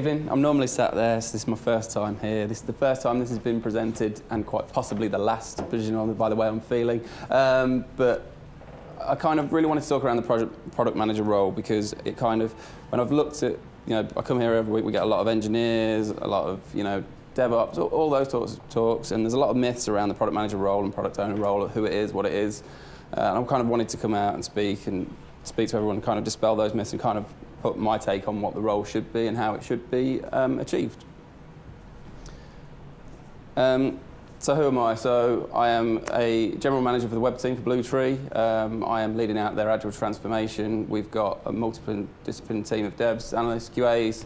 forgiving. I'm normally sat there, so this is my first time here. This is the first time this has been presented, and quite possibly the last, judging on by the way I'm feeling. But I kind of really wanted to talk around the product manager role, because it kind of, when I've looked at, I come here every week, we get a lot of engineers, a lot of, DevOps, all those sorts of talks, and there's a lot of myths around the product manager role and product owner role, who it is, what it is. And I'm kind of wanting to come out and speak to everyone, and kind of dispel those myths and kind of put my take on what the role should be and how it should be achieved. So who am I? So I am a general manager for the web team for Blue Tree. I am leading out their Agile transformation. We've got a multidisciplinary team of devs, analysts, QAs,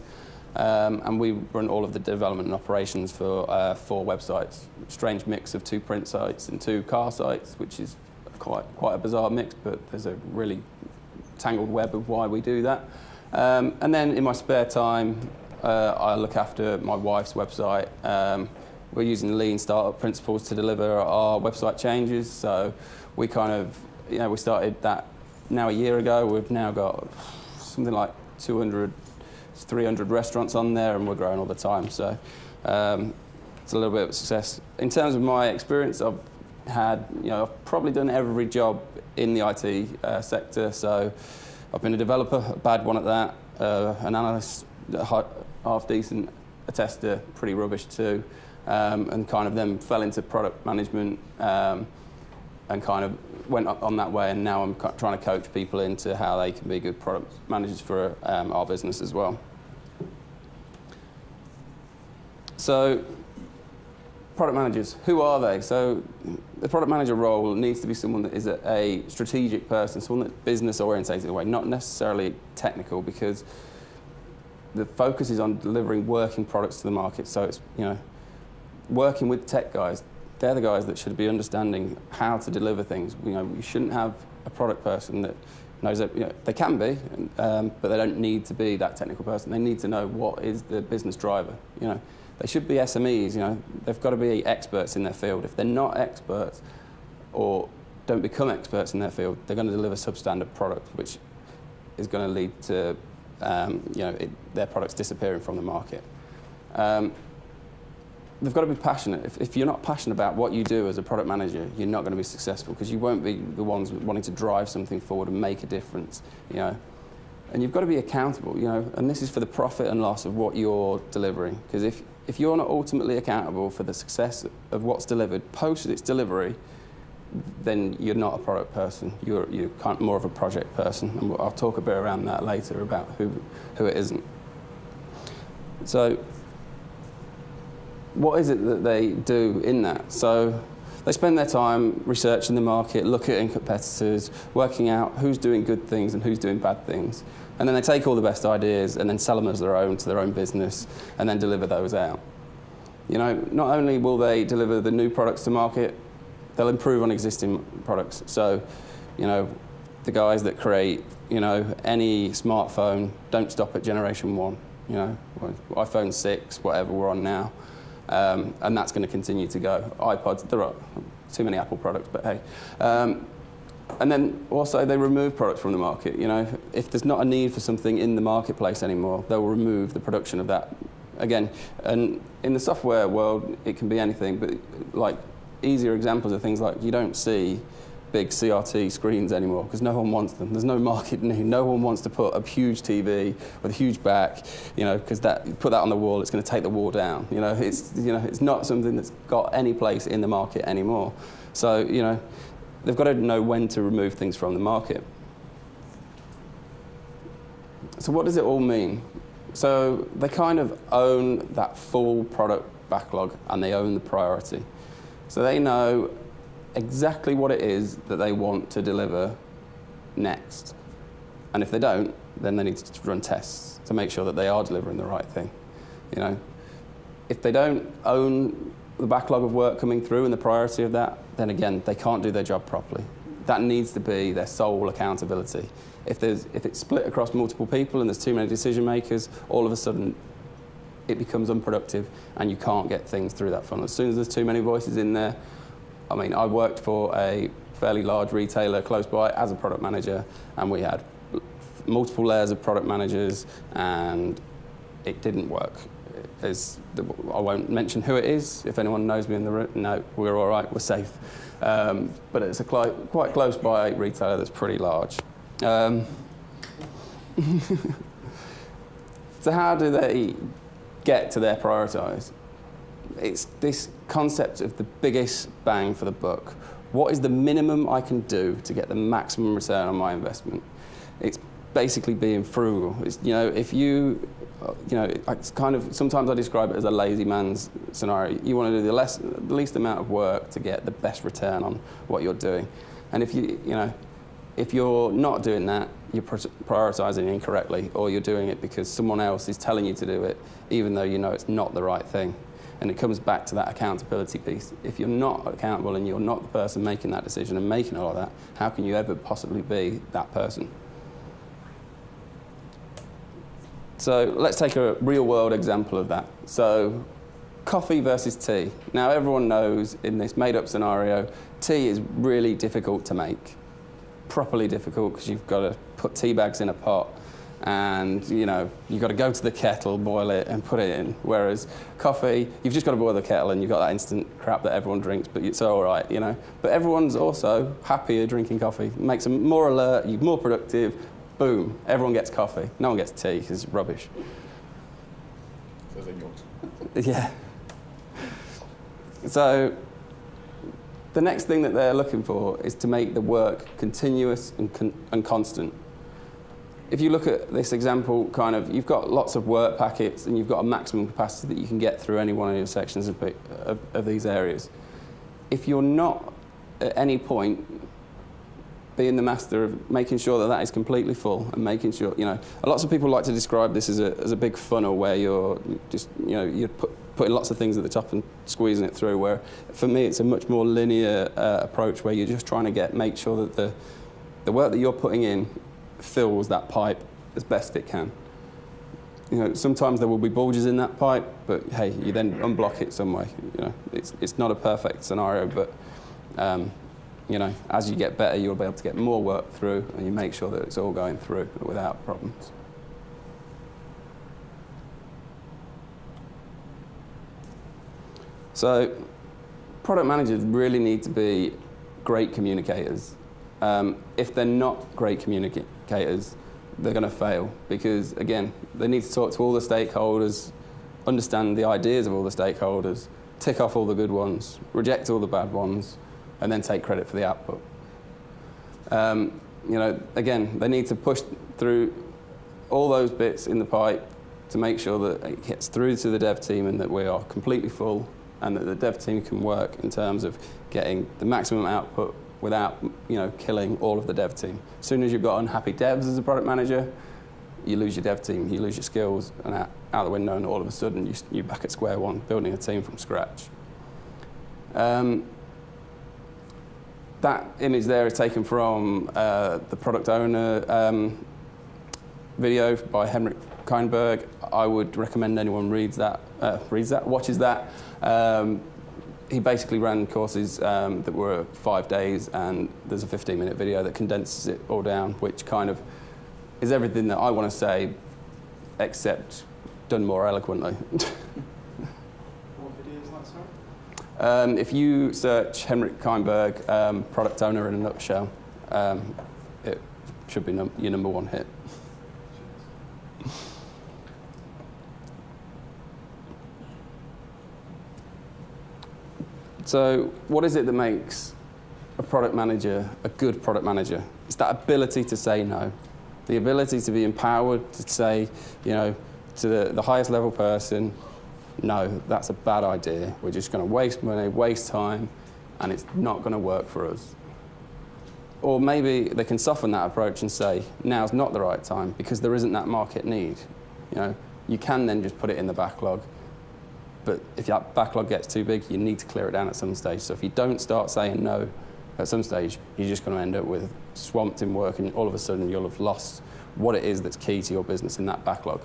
and we run all of the development and operations for 4 websites. Strange mix of 2 print sites and 2 car sites, which is quite a bizarre mix, but there's a really tangled web of why we do that. And then in my spare time, I look after my wife's website. We're using lean startup principles to deliver our website changes. So we kind of, we started that now a year ago. We've now got something like 200, 300 restaurants on there, and we're growing all the time. So it's a little bit of a success. In terms of my experience, I've had, I've probably done every job in the IT sector. So I've been a developer, a bad one at that, an analyst, half decent, a tester, pretty rubbish too. And kind of then fell into product management and kind of went on that way, and now I'm trying to coach people into how they can be good product managers for our business as well. So, product managers, who are they? So the product manager role needs to be someone that is a strategic person, someone that's business orientated in a way, not necessarily technical, because the focus is on delivering working products to the market. So it's, working with tech guys, they're the guys that should be understanding how to deliver things. You shouldn't have a product person that knows that, they can be, but they don't need to be that technical person. They need to know what is the business driver. They should be SMEs, they've got to be experts in their field. If they're not experts or don't become experts in their field, they're going to deliver substandard product, which is going to lead to their products disappearing from the market. They've got to be passionate. If you're not passionate about what you do as a product manager, you're not going to be successful, because you won't be the ones wanting to drive something forward and make a difference. And you've got to be accountable. And this is for the profit and loss of what you're delivering. Because if you're not ultimately accountable for the success of what's delivered post its delivery, then you're not a product person. You're more of a project person. And I'll talk a bit around that later about who it isn't. So, what is it that they do in that? So they spend their time researching the market, looking at competitors, working out who's doing good things and who's doing bad things. And then they take all the best ideas and then sell them as their own to their own business, and then deliver those out. Not only will they deliver the new products to market, they'll improve on existing products. So, the guys that create, any smartphone don't stop at generation 1. iPhone 6, whatever we're on now. And that's going to continue to go. iPods, there are too many Apple products, but hey. And then also they remove products from the market. If there's not a need for something in the marketplace anymore, they'll remove the production of that. Again, and in the software world, it can be anything, but like easier examples of things like you don't see big CRT screens anymore because no one wants them. There's no market need. No one wants to put a huge TV with a huge back, because put that on the wall, it's going to take the wall down. It's not something that's got any place in the market anymore. So they've got to know when to remove things from the market. So what does it all mean? So they kind of own that full product backlog, and they own the priority. So they know exactly what it is that they want to deliver next. And if they don't, then they need to run tests to make sure that they are delivering the right thing. If they don't own the backlog of work coming through and the priority of that, then again, they can't do their job properly. That needs to be their sole accountability. If it's split across multiple people and there's too many decision makers, all of a sudden it becomes unproductive and you can't get things through that funnel. As soon as there's too many voices in there, I worked for a fairly large retailer close by as a product manager, and we had multiple layers of product managers, and it didn't work. I won't mention who it is. If anyone knows me in the room, no, we're all right, we're safe. But it's a quite close by retailer that's pretty large. So how do they get to their prioritise? It's this concept of the biggest bang for the buck. What is the minimum I can do to get the maximum return on my investment? It's basically being frugal. It's, if it's kind of, sometimes I describe it as a lazy man's scenario. You want to do the least amount of work to get the best return on what you're doing. And if you're not doing that, you're prioritising incorrectly, or you're doing it because someone else is telling you to do it, even though you know it's not the right thing. And it comes back to that accountability piece. If you're not accountable and you're not the person making that decision and making all of that, how can you ever possibly be that person? So let's take a real-world example of that. So coffee versus tea. Now, everyone knows in this made-up scenario, tea is really difficult to make. Properly difficult, because you've got to put tea bags in a pot, and you've got to go to the kettle, boil it, and put it in. Whereas coffee, you've just got to boil the kettle, and you've got that instant crap that everyone drinks, but it's all right, But everyone's also happier drinking coffee. It makes them more alert, you're more productive. Boom, everyone gets coffee. No one gets tea, because it's rubbish. So they got. Yeah. So the next thing that they're looking for is to make the work continuous and constant. If you look at this example, you've got lots of work packets and you've got a maximum capacity that you can get through any one of your sections of these areas. If you're not at any point being the master of making sure that is completely full and making sure, lots of people like to describe this as a big funnel where you're just, you're putting lots of things at the top and squeezing it through, where for me it's a much more linear approach where you're just trying to make sure that the work that you're putting in fills that pipe as best it can. Sometimes there will be bulges in that pipe, but hey, you then unblock it some way. It's not a perfect scenario, but as you get better, you'll be able to get more work through, and you make sure that it's all going through without problems. So, product managers really need to be great communicators. If they're not great communicators, they're going to fail, because, again, they need to talk to all the stakeholders, understand the ideas of all the stakeholders, tick off all the good ones, reject all the bad ones, and then take credit for the output. Again, they need to push through all those bits in the pipe to make sure that it gets through to the dev team and that we are completely full, and that the dev team can work in terms of getting the maximum output without killing all of the dev team. As soon as you've got unhappy devs as a product manager, you lose your dev team, you lose your skills, and out the window, and all of a sudden you're back at square one, building a team from scratch. That image there is taken from the product owner video by Henrik Keinberg. I would recommend anyone watches that. He basically ran courses that were 5 days, and there's a 15-minute video that condenses it all down, which kind of is everything that I want to say, except done more eloquently. What video is that, sorry? If you search Henrik Keinberg, product owner in a nutshell, it should be your number one hit. So what is it that makes a product manager a good product manager? It's that ability to say no. The ability to be empowered to say, to the highest level person, no, that's a bad idea. We're just going to waste money, waste time, and it's not going to work for us. Or maybe they can soften that approach and say, now's not the right time because there isn't that market need. You can then just put it in the backlog. But if that backlog gets too big, you need to clear it down at some stage. So if you don't start saying no at some stage, you're just going to end up with swamped in work, and all of a sudden you'll have lost what it is that's key to your business in that backlog.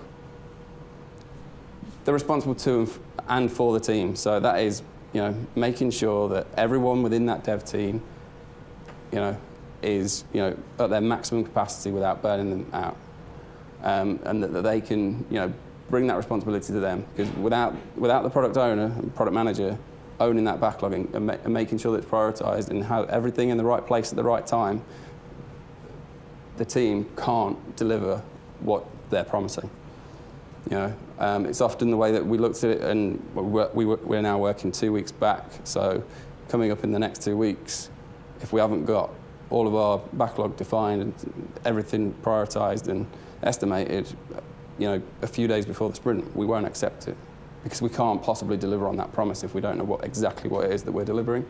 They're responsible to and for the team. So that is, making sure that everyone within that dev team, is, at their maximum capacity without burning them out. And that they can, bring that responsibility to them, because without the product owner and product manager owning that backlog and making sure that it's prioritised and have everything in the right place at the right time, the team can't deliver what they're promising. It's often the way that we looked at it, and we're now working 2 weeks back. So coming up in the next 2 weeks, if we haven't got all of our backlog defined and everything prioritised and estimated, a few days before the sprint, we won't accept it, because we can't possibly deliver on that promise if we don't know exactly what it is that we're delivering.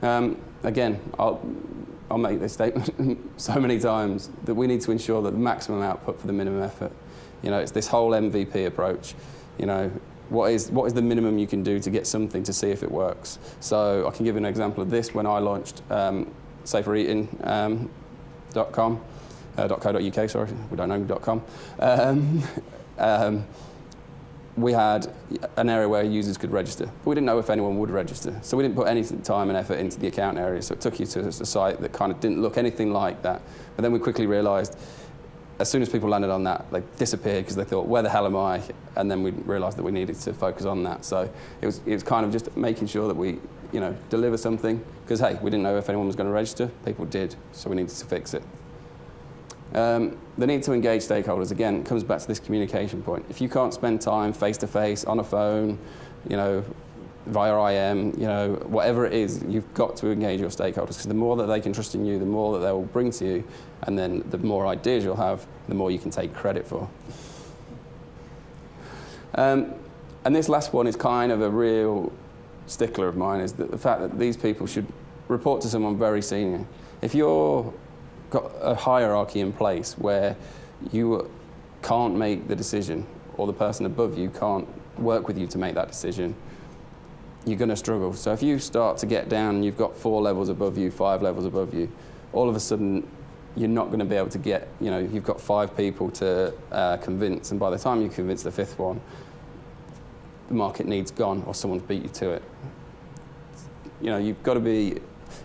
Again, I'll make this statement so many times, that we need to ensure that the maximum output for the minimum effort. It's this whole MVP approach. What is the minimum you can do to get something to see if it works? So I can give you an example of this. When I launched safereating.com, .co.uk, sorry, we don't know .com. We had an area where users could register, but we didn't know if anyone would register. So we didn't put any time and effort into the account area, so it took you to a site that kind of didn't look anything like that. But then we quickly realised, as soon as people landed on that, they disappeared because they thought, where the hell am I? And then we realised that we needed to focus on that. So it was kind of just making sure that we deliver something, because hey, we didn't know if anyone was going to register. People did, so we needed to fix it. The need to engage stakeholders, again, comes back to this communication point. If you can't spend time face-to-face, on a phone, via IM, whatever it is, you've got to engage your stakeholders, because the more that they can trust in you, the more that they will bring to you, and then the more ideas you'll have, the more you can take credit for. And this last one is kind of a real stickler of mine, is that the fact that these people should report to someone very senior. If you're got a hierarchy in place where you can't make the decision, or the person above you can't work with you to make that decision, you're going to struggle. So if you start to get down and you've got 4 levels above you, 5 levels above you, all of a sudden you're not going to be able to get, you've got 5 people to convince, and by the time you convince the 5th one, the market need's gone or someone's beat you to it. You've got to be,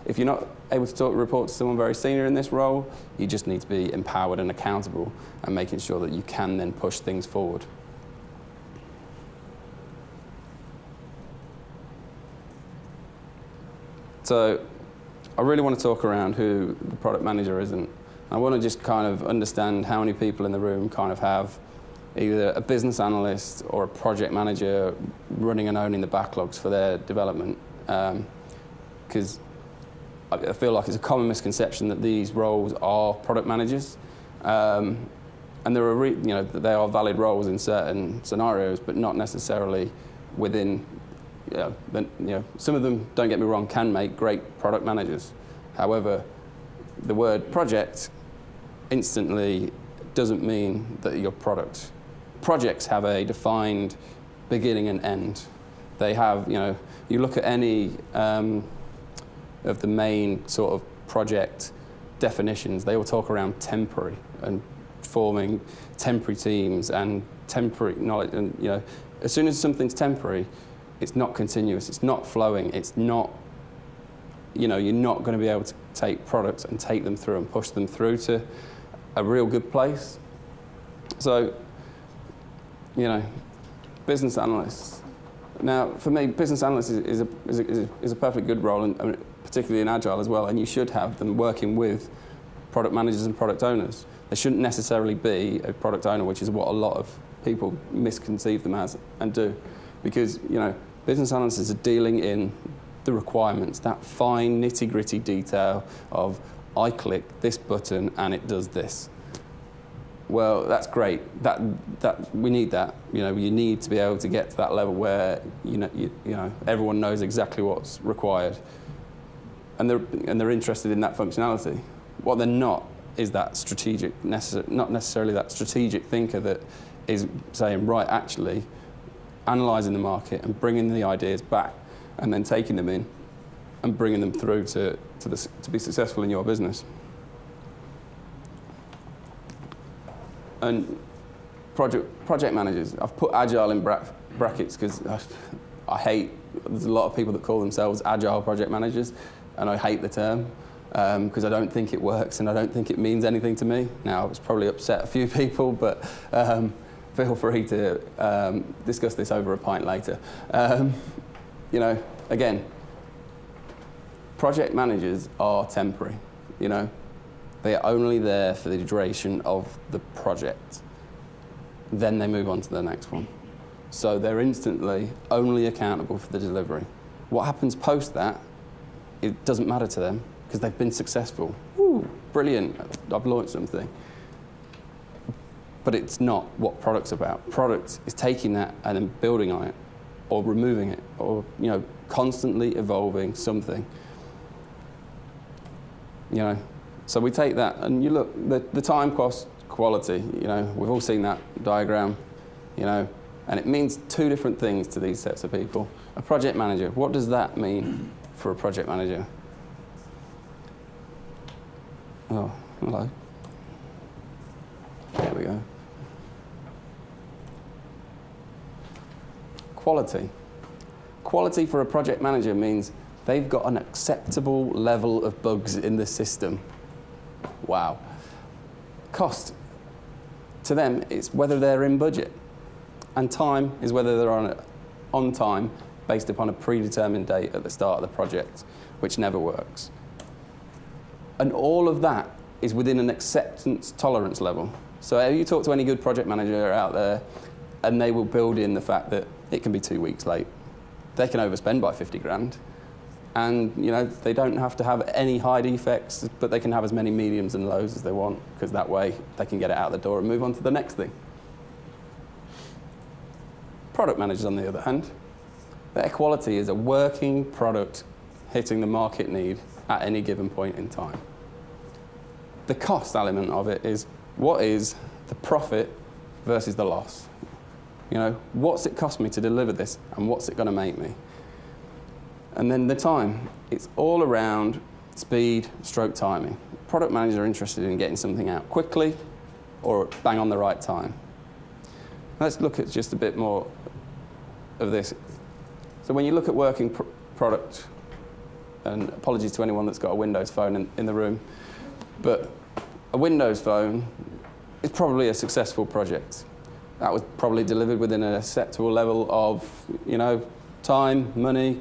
if you're not able to report to someone very senior in this role, you just need to be empowered and accountable, and making sure that you can then push things forward. So I really want to talk around who the product manager is, and I want to just kind of understand how many people in the room kind of have either a business analyst or a project manager running and owning the backlogs for their development. Because I feel like it's a common misconception that these roles are product managers, and there are they are valid roles in certain scenarios, but not necessarily within. Some of them, don't get me wrong, can make great product managers. However, the word project instantly doesn't mean that your product. Projects have a defined beginning and end. They have, you look at any of the main sort of project definitions, they all talk around temporary and forming temporary teams and temporary knowledge. And as soon as something's temporary, it's not continuous, it's not flowing, it's not, you're not going to be able to take products and take them through and push them through to a real good place. So, business analysts. Now, for me, business analyst is a perfectly good role, and particularly in Agile as well, and you should have them working with product managers and product owners. They shouldn't necessarily be a product owner, which is what a lot of people misconceive them as and do. Because, business analysts are dealing in the requirements, that fine nitty-gritty detail of, I click this button and it does this. Well, that's great. That we need that. You need to be able to get to that level where everyone knows exactly what's required, and they're interested in that functionality. What they're not is that not necessarily that strategic thinker that is saying, right, actually, analysing the market and bringing the ideas back, and then taking them in and bringing them through to be successful in your business. And project managers, I've put Agile in brackets because I hate, there's a lot of people that call themselves Agile project managers, and I hate the term because I don't think it works and I don't think it means anything to me. Now, it's probably upset a few people, but feel free to discuss this over a pint later. Again, project managers are temporary. They are only there for the duration of the project. Then they move on to the next one. So they're instantly only accountable for the delivery. What happens post that, it doesn't matter to them because they've been successful. Woo, brilliant, I've launched something. But it's not what product's about. Product is taking that and then building on it, or removing it, or constantly evolving something. So we take that and you look, the time cost quality, we've all seen that diagram, and it means two different things to these sets of people. A project manager, what does that mean for a project manager? Oh, hello. There we go. Quality. Quality for a project manager means they've got an acceptable level of bugs in the system. Wow. Cost. To them, it's whether they're in budget. And time is whether they're on time based upon a predetermined date at the start of the project, which never works. And all of that is within an acceptance tolerance level. So if you talk to any good project manager out there, and they will build in the fact that it can be 2 weeks late. They can overspend by 50 grand. And they don't have to have any high defects, but they can have as many mediums and lows as they want, because that way they can get it out the door and move on to the next thing. Product managers, on the other hand, their quality is a working product hitting the market need at any given point in time. The cost element of it is, what is the profit versus the loss? What's it cost me to deliver this, and what's it going to make me? And then the time, it's all around speed, stroke timing. Product managers are interested in getting something out quickly or bang on the right time. Let's look at just a bit more of this. So when you look at working product, and apologies to anyone that's got a Windows phone in the room, but a Windows phone is probably a successful project. That was probably delivered within an acceptable level of, time, money,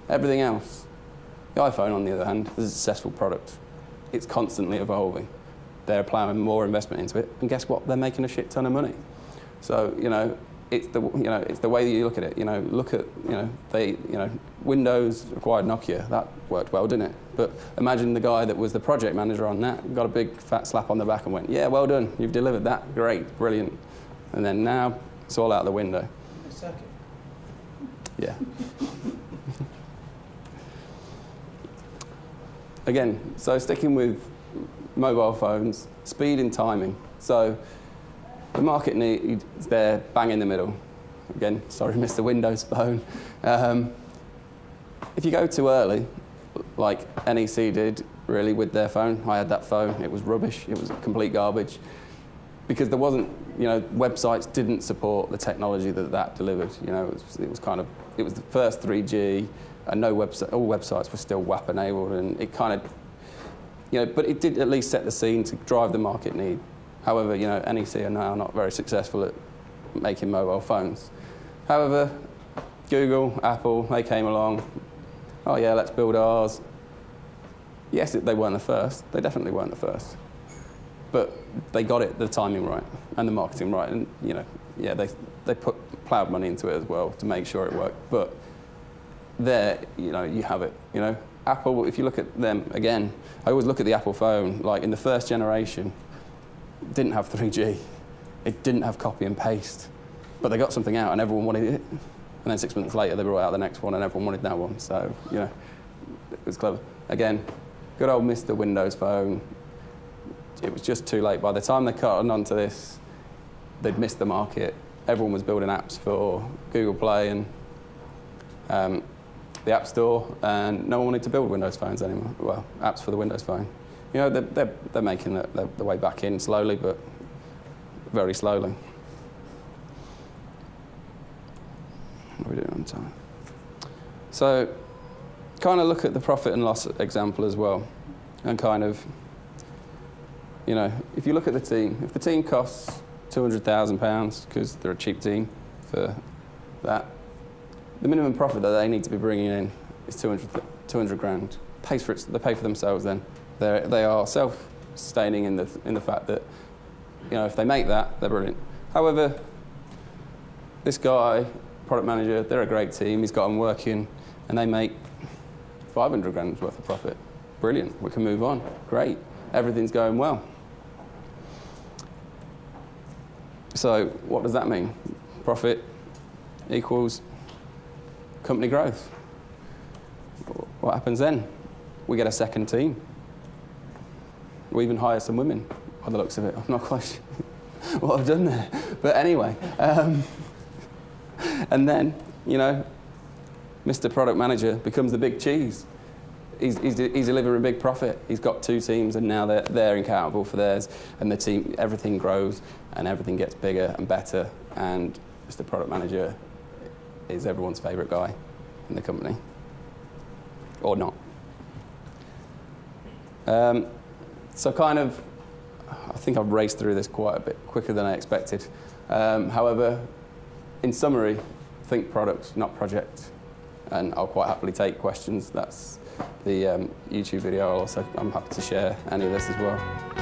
everything else. The iPhone, on the other hand, is a successful product. It's constantly evolving. They're applying more investment into it, and guess what? They're making a shit ton of money. So, it's the way that you look at it. Look at, Windows acquired Nokia. That worked well, didn't it? But imagine the guy that was the project manager on that, got a big fat slap on the back and went, yeah, well done, you've delivered that, great, brilliant. And then now, it's all out the window. Yeah. Again, so sticking with mobile phones, speed and timing. So the market need is there, bang in the middle. Again, sorry, Mr. Windows Phone. If you go too early, like NEC did, really, with their phone, I had that phone, it was rubbish, it was complete garbage, because there wasn't, websites didn't support the technology that delivered. It was the first 3G, and all websites were still WAP enabled, and it kind of, but it did at least set the scene to drive the market need. However, NEC are now not very successful at making mobile phones. However, Google, Apple, they came along. Oh yeah, let's build ours. Yes, they weren't the first. They definitely weren't the first. But they got the timing right and the marketing right, and they plowed money into it as well to make sure it worked. But there, you have it. Apple, if you look at them again, I always look at the Apple phone. Like in the first generation, it didn't have 3G, it didn't have copy and paste, but they got something out and everyone wanted it. And then 6 months later, they brought out the next one and everyone wanted that one. So it was clever. Again, good old Mr. Windows Phone. It was just too late. By the time they caught on to this, they'd missed the market. Everyone was building apps for Google Play and the App Store, and no one wanted to build Windows phones anymore. Well, apps for the Windows Phone. They're making the way back in slowly, but very slowly. What are we doing on time? So, kind of look at the profit and loss example as well, and kind of, if you look at the team, if the team costs £200,000 because they're a cheap team for that. The minimum profit that they need to be bringing in is 200 grand. Pays for it, they pay for themselves then. They are self-sustaining in the fact that, you know, if they make that, they're brilliant. However, this guy, product manager, they're a great team. He's got them working and they make 500 grand worth of profit. Brilliant, we can move on. Great, everything's going well. So what does that mean? Profit equals company growth. What happens then? We get a second team. We even hire some women, by the looks of it. I'm not quite sure what I've done there. But anyway, and then, you know, Mr. Product Manager becomes the big cheese. He's delivering big profit. He's got 2 teams, and now they're accountable for theirs, and the team, everything grows, and everything gets bigger and better, and Mr. Product Manager is everyone's favourite guy in the company, or not. So kind of, I think I've raced through this quite a bit quicker than I expected. However, in summary, think product, not project, and I'll quite happily take questions. That's the YouTube video. I'm happy to share any of this as well.